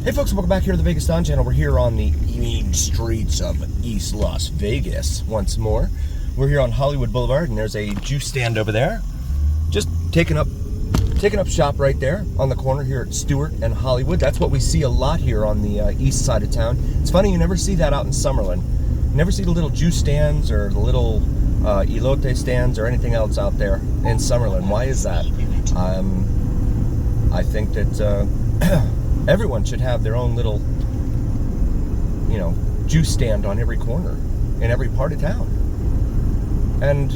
Hey folks, welcome back here to the VegasDon channel. We're here on the mean streets of East Las Vegas once more. We're here on Hollywood Boulevard, and there's a juice stand over there. Just taking up shop right there on the corner here at Stewart and Hollywood. That's what we see a lot here on the east side of town. It's funny, you never see that out in Summerlin. You never see the little juice stands or the little elote stands or anything else out there in Summerlin. Why is that? I think that everyone should have their own little, juice stand on every corner in every part of town. And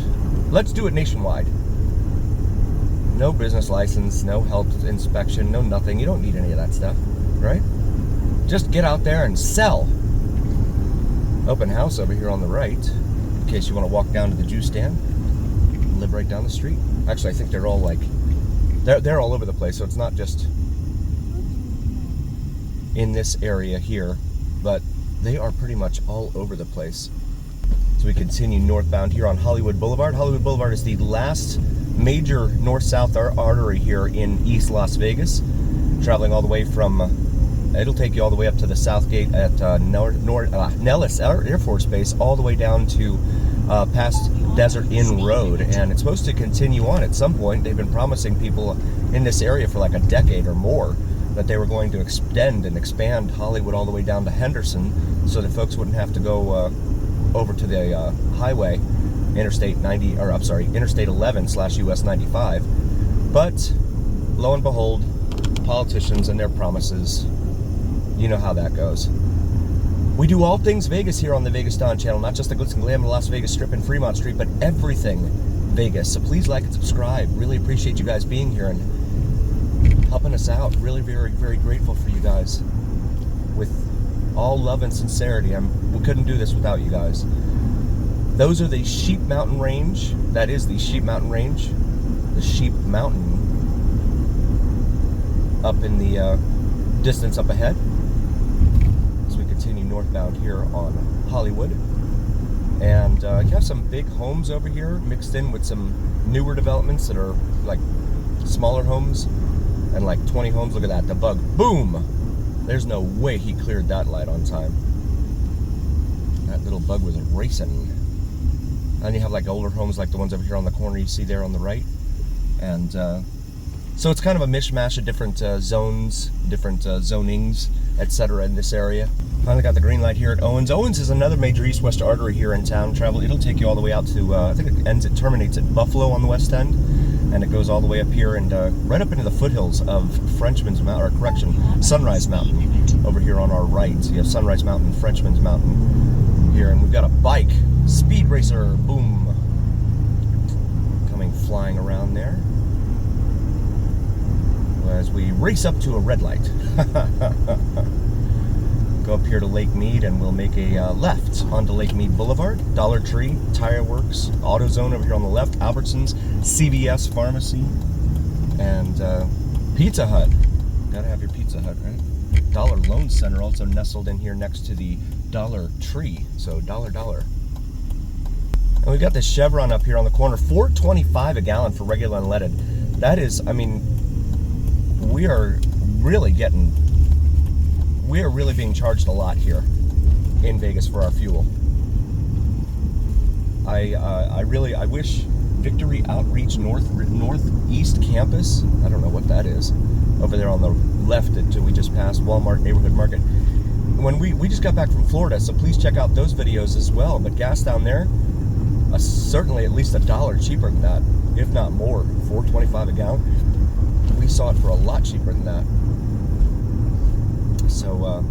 let's do it nationwide. No business license, no health inspection, no nothing. You don't need any of that stuff, right? Just get out there and sell. Open house over here on the right, in case you want to walk down to the juice stand. Live right down the street. Actually, I think they're all they're all over the place, so it's not just in this area here, but they are pretty much all over the place. So we continue northbound here on Hollywood Boulevard. Hollywood Boulevard is the last major north-south artery here in East Las Vegas, traveling all the way from, it'll take you all the way up to the south gate at Nellis Air Force Base, all the way down to past Desert Inn Road, and it's supposed to continue on at some point. They've been promising people in this area for like a decade or more that they were going to extend and expand Hollywood all the way down to Henderson, so that folks wouldn't have to go over to the highway, Interstate 11/US 95. But lo and behold, politicians and their promises, you know how that goes. We do all things Vegas here on the VegasDon channel, not just the glitz and glam of the Las Vegas Strip and Fremont Street, but everything Vegas. So please like and subscribe. Really appreciate you guys being here and helping us out. Really very, very grateful for you guys. With all love and sincerity, we couldn't do this without you guys. Those are the Sheep Mountain Range. That is the Sheep Mountain Range. The Sheep Mountain up in the distance up ahead. As we continue northbound here on Hollywood. And you have some big homes over here mixed in with some newer developments that are like smaller homes. And like 20 homes. Look at that, the bug. Boom! There's no way he cleared that light on time. That little bug was racing. And you have like older homes like the ones over here on the corner you see there on the right. And so it's kind of a mishmash of different zones, different zonings, etc. in this area. Finally got the green light here at Owens. Owens is another major east-west artery here in town. It'll take you all the way out to, I think it terminates at Buffalo on the west end. And it goes all the way up here and right up into the foothills of Sunrise Mountain over here on our right. So you have Sunrise Mountain, Frenchman's Mountain here, and we've got a bike, speed racer, boom, coming flying around there as we race up to a red light. Go up here to Lake Mead and we'll make a left onto Lake Mead Boulevard. Dollar Tree, Tire Works, AutoZone over here on the left, Albertsons, CVS Pharmacy, and Pizza Hut. Gotta have your Pizza Hut, right? Dollar Loan Center also nestled in here next to the Dollar Tree, so dollar. And we've got this Chevron up here on the corner, $4.25 a gallon for regular unleaded. That is, we are really being charged a lot here in Vegas for our fuel. I wish Victory Outreach Northeast Campus, I don't know what that is, over there on the left until we just passed Walmart Neighborhood Market. When we just got back from Florida, so please check out those videos as well. But gas down there, certainly at least $1 cheaper than that, if not more. $4.25 a gallon. We saw it for a lot cheaper than that. So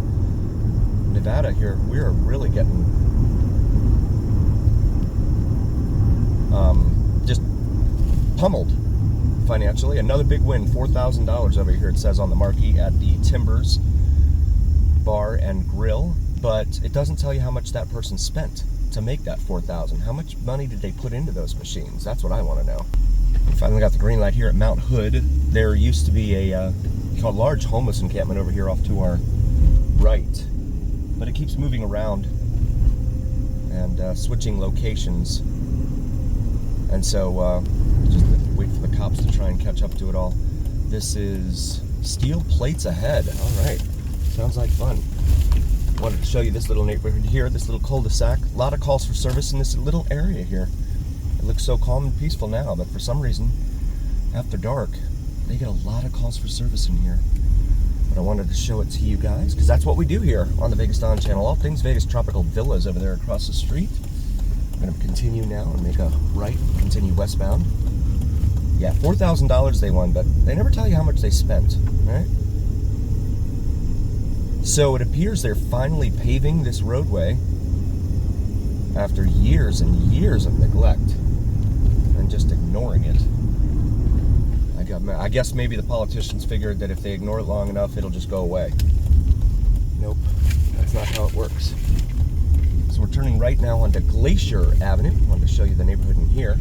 Nevada here, we're really getting just pummeled financially. Another big win, $4,000 over here, it says on the marquee at the Timbers Bar and Grill, but it doesn't tell you how much that person spent to make that $4,000. How much money did they put into those machines? That's what I want to know. Finally got the green light here at Mount Hood. There used to be a large homeless encampment over here off to our right, but it keeps moving around and switching locations, and so just wait for the cops to try and catch up to it all. This is steel plates ahead. All right, Sounds like fun. Wanted to show you this little neighborhood here, this little cul-de-sac. A lot of calls for service in this little area here. It looks so calm and peaceful now, but for some reason, after dark, they get a lot of calls for service in here. But I wanted to show it to you guys, because that's what we do here on the VegasDon channel. All things Vegas. Tropical villas over there across the street. I'm going to continue now and make a right, continue westbound. Yeah, $4,000 they won, but they never tell you how much they spent, right? So it appears they're finally paving this roadway after years and years of neglect and just ignoring it. I guess maybe the politicians figured that if they ignore it long enough, it'll just go away. Nope, that's not how it works. So we're turning right now onto Glacier Avenue. I wanted to show you the neighborhood in here.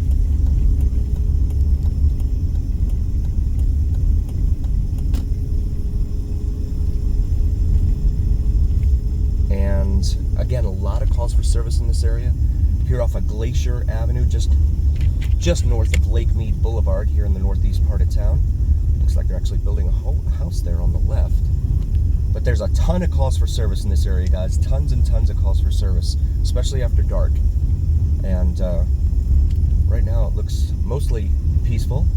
And again, a lot of calls for service in this area. Here off of Glacier Avenue, just north of Lake Mead Boulevard here in the northeast part of town. Looks like they're actually building a whole house there on the left. But there's a ton of calls for service in this area, guys. Tons and tons of calls for service, especially after dark. And right now it looks mostly peaceful.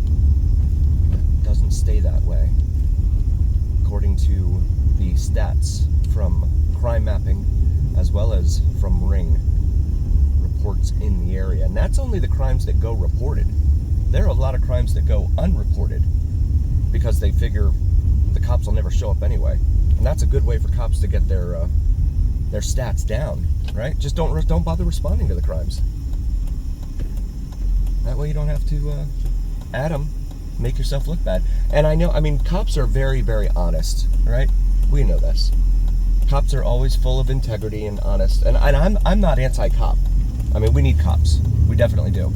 It doesn't stay that way, according to the stats from crime mapping as well as from Ring reports in the area. And that's only the crimes that go reported. There are a lot of crimes that go unreported because they figure the cops will never show up anyway. And that's a good way for cops to get their stats down, right? Just don't bother responding to the crimes. That way you don't have to add them, make yourself look bad. And I mean, cops are very, very honest, right? We know this. Cops are always full of integrity and honest. And I'm not anti-cop. I mean, we need cops. We definitely do.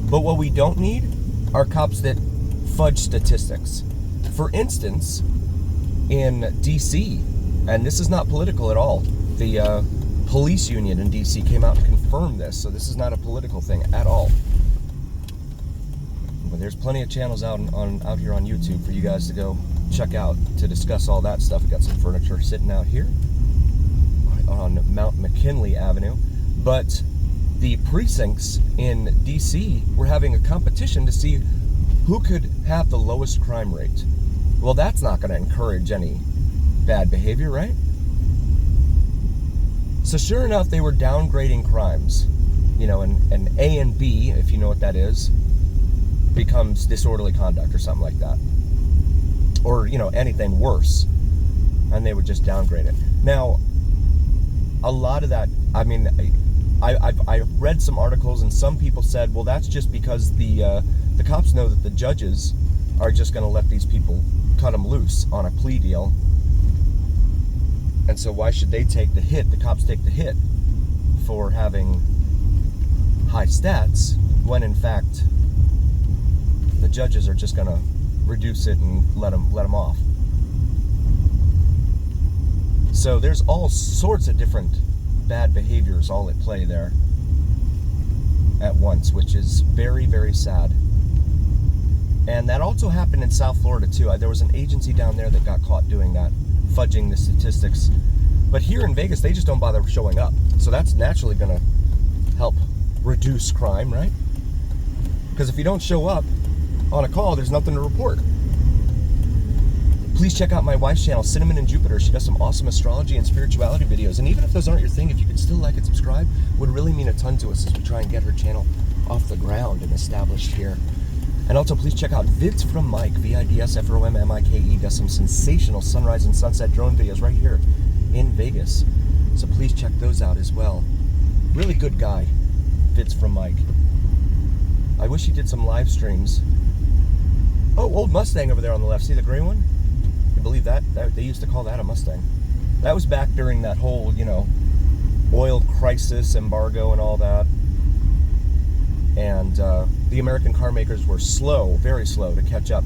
But what we don't need are cops that fudge statistics. For instance, in D.C., and this is not political at all, the police union in D.C. came out and confirmed this, so this is not a political thing at all. But there's plenty of channels out here on YouTube for you guys to go check out to discuss all that stuff. We got some furniture sitting out here on Mount McKinley Avenue, but the precincts in D.C. were having a competition to see who could have the lowest crime rate. Well, that's not going to encourage any bad behavior, right? So sure enough, they were downgrading crimes. You know, and A and B, if you know what that is, becomes disorderly conduct or something like that. Or, you know, anything worse. And they would just downgrade it. Now, a lot of that, I mean, I read some articles and some people said, well, that's just because the cops know that the judges are just going to let these people cut them loose on a plea deal. And so why should they take the hit, the cops take the hit for having high stats when in fact the judges are just going to reduce it and let them off. So there's all sorts of different bad behaviors all at play there at once, which is very, very sad. And that also happened in South Florida too. There was an agency down there that got caught doing that, fudging the statistics. But here in Vegas, they just don't bother showing up. So that's naturally going to help reduce crime, right? Because if you don't show up on a call, there's nothing to report. Please check out my wife's channel, Cinnamon and Jupiter. She does some awesome astrology and spirituality videos. And even if those aren't your thing, if you could still like and subscribe, would really mean a ton to us as we try and get her channel off the ground and established here. And also, please check out Vids from Mike, VidsFromMike. Does some sensational sunrise and sunset drone videos right here in Vegas. So please check those out as well. Really good guy, Vids from Mike. I wish he did some live streams. Oh, old Mustang over there on the left. See the gray one? You believe that? They used to call that a Mustang. That was back during that whole, you know, oil crisis, embargo and all that. And the American car makers were slow, very slow, to catch up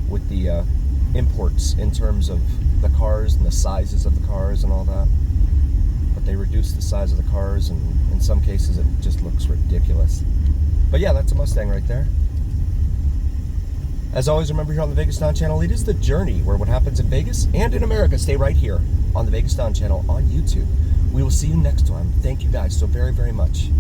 with the imports in terms of the cars and the sizes of the cars and all that. But they reduced the size of the cars, and in some cases it just looks ridiculous. But yeah, that's a Mustang right there. As always, remember here on the VegasDon channel, it is the journey where what happens in Vegas and in America stay right here on the VegasDon channel on YouTube. We will see you next time. Thank you guys so very, very much.